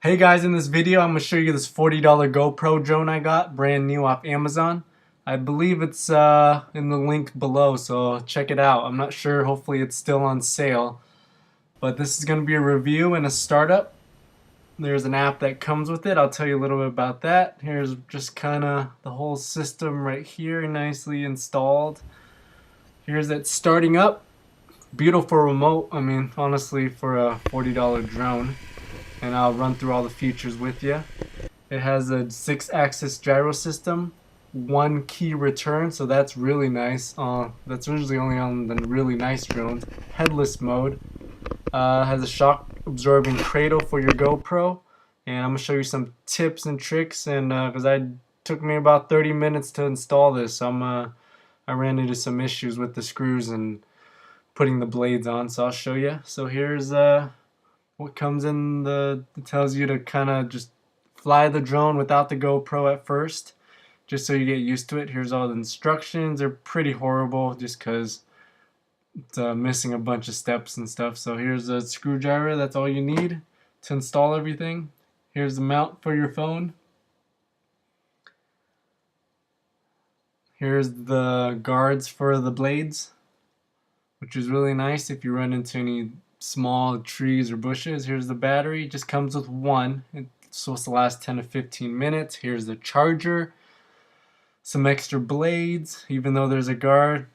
Hey guys, in this video I'm going to show you this $40 GoPro drone I got, brand new off Amazon. I believe it's in the link below, so check it out. I'm not sure, hopefully it's still on sale. But this is going to be a review and a startup. There's an app that comes with it, I'll tell you a little bit about that. Here's just kind of the whole system right here, nicely installed. Here's it starting up. Beautiful remote, I mean honestly for a $40 drone. And I'll run through all the features with you. It has a 6-axis gyro system, 1 key return, so that's really nice. That's usually only on the really nice drones. Headless mode. Has a shock absorbing cradle for your GoPro, and I'm gonna show you some tips and tricks. And because it took me about 30 minutes to install this, I ran into some issues with the screws and putting the blades on, so I'll show you. So here's what comes in it tells you to kind of just fly the drone without the GoPro at first, just so you get used to it. Here's all the instructions. They're pretty horrible just because it's missing a bunch of steps and stuff. So here's a screwdriver. That's all you need to install everything. Here's the mount for your phone. Here's the guards for the blades, which is really nice if you run into any small trees or bushes. Here's the battery. It just comes with one. It's supposed to last 10 to 15 minutes. Here's the charger. Some extra blades, even though there's a guard.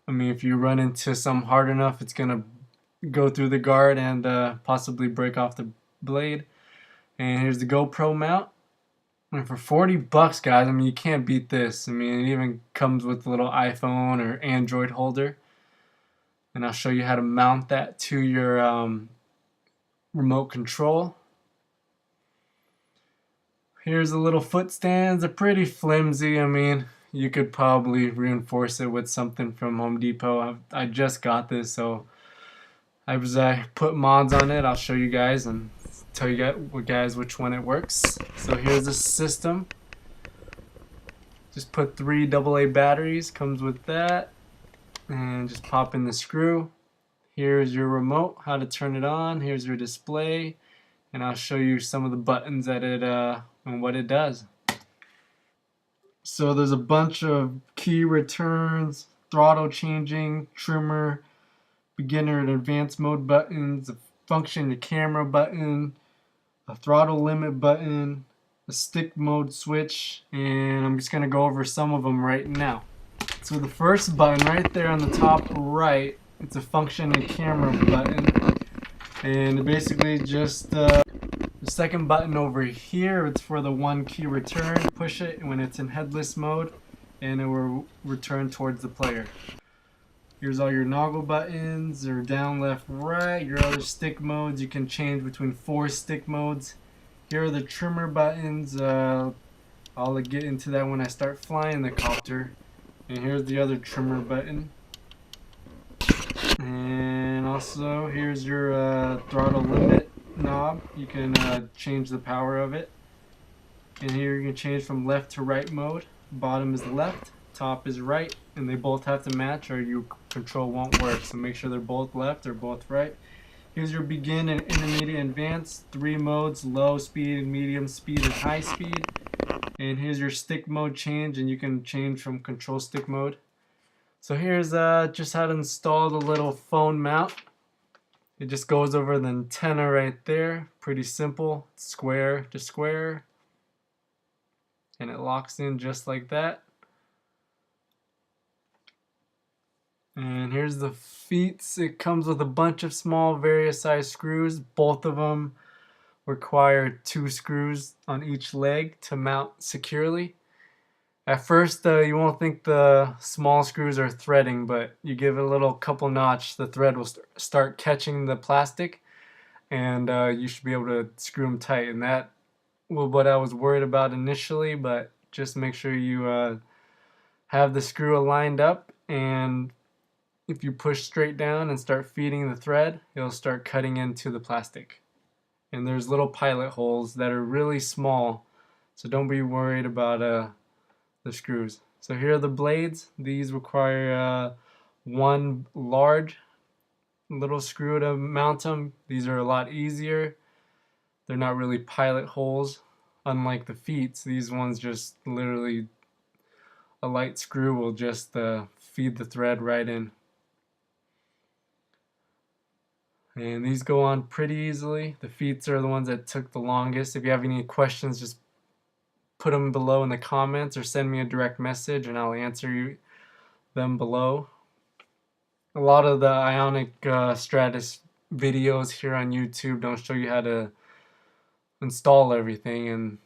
I mean, if you run into some hard enough, it's gonna go through the guard and possibly break off the blade. And here's the GoPro mount. And for 40 bucks, guys, I mean, you can't beat this. I mean, it even comes with a little iPhone or Android holder. And I'll show you how to mount that to your remote control. Here's the little foot stands. They're pretty flimsy. I mean, you could probably reinforce it with something from Home Depot. I just got this, so I put mods on it. I'll show you guys and tell you guys which one it works. So here's the system. Just put 3 AA batteries. Comes with that. And just pop in the screw. Here's your remote, how to turn it on. Here's your display, and I'll show you some of the buttons that it and what it does. So there's a bunch of key returns, throttle changing, trimmer, beginner and advanced mode buttons, a function to camera button, a throttle limit button, a stick mode switch, and I'm just gonna go over some of them right now. So the first button right there on the top right, it's a function and camera button, and basically just the second button over here, it's for the 1 key return. Push it when it's in headless mode and it will return towards the player. Here's all your noggle buttons, or down, left, right. Your other stick modes, you can change between 4 stick modes. Here are the trimmer buttons. I'll get into that when I start flying the copter. And here's the other trimmer button. And also here's your throttle limit knob. You can change the power of it. And here you can change from left to right mode. Bottom is left, top is right, and they both have to match or your control won't work. So make sure they're both left or both right. Here's your begin and intermediate and advanced. 3 modes: low speed, medium speed, and high speed. And here's your stick mode change, and you can change from control stick mode. So here's just how to install the little phone mount. It just goes over the antenna right there. Pretty simple, square to square. And it locks in just like that. And here's the feet. It comes with a bunch of small various size screws. Both of them require 2 screws on each leg to mount securely. At first you won't think the small screws are threading, but you give it a little couple notch, the thread will start catching the plastic, and you should be able to screw them tight. And that was what I was worried about initially, but just make sure you have the screw lined up, and if you push straight down and start feeding the thread, it'll start cutting into the plastic. And there's little pilot holes that are really small, so don't be worried about the screws. So here are the blades. These require 1 large little screw to mount them. These are a lot easier. They're not really pilot holes, unlike the feet. These ones just literally, a light screw will just feed the thread right in. And these go on pretty easily. The feet are the ones that took the longest. If you have any questions, just put them below in the comments or send me a direct message and I'll answer them below. A lot of the Ionic Stratus videos here on YouTube don't show you how to install everything, and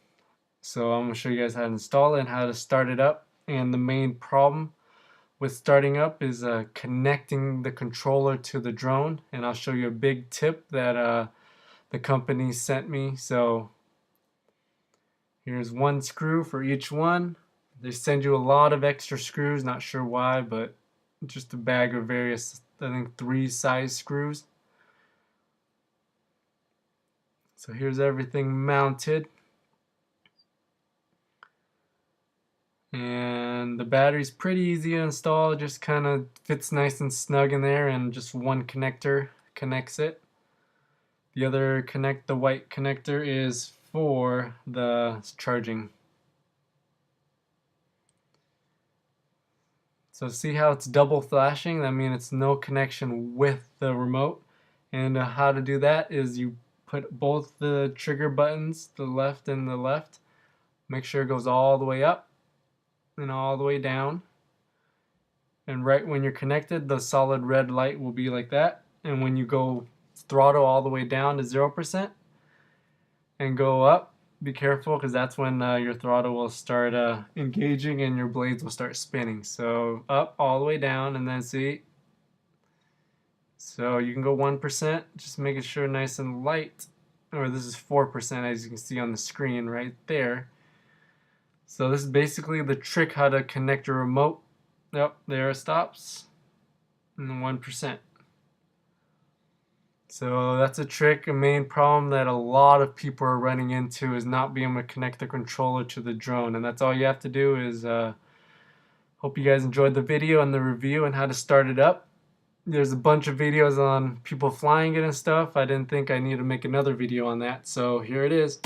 so I'm going to show you guys how to install it and how to start it up. And the main problem with starting up is connecting the controller to the drone, and I'll show you a big tip that the company sent me. So here's one screw for each one. They send you a lot of extra screws, not sure why, but just a bag of various, I think 3 size screws. So here's everything mounted. And the battery's pretty easy to install, it just kind of fits nice and snug in there, and just one connector connects it. The other the white connector is for the charging. So see how it's double flashing? That means it's no connection with the remote. And how to do that is you put both the trigger buttons, the left and the left, make sure it goes all the way up and all the way down. And right when you're connected, the solid red light will be like that. And when you go throttle all the way down to 0% and go up, be careful, because that's when your throttle will start engaging and your blades will start spinning. So up all the way down, and then see. So you can go 1%, just making sure nice and light. Or this is 4%, as you can see on the screen right there. So this is basically the trick how to connect your remote. Yep, there it stops. And 1%. So that's a trick. A main problem that a lot of people are running into is not being able to connect the controller to the drone. And that's all you have to do is, hope you guys enjoyed the video and the review and how to start it up. There's a bunch of videos on people flying it and stuff. I didn't think I needed to make another video on that, so here it is.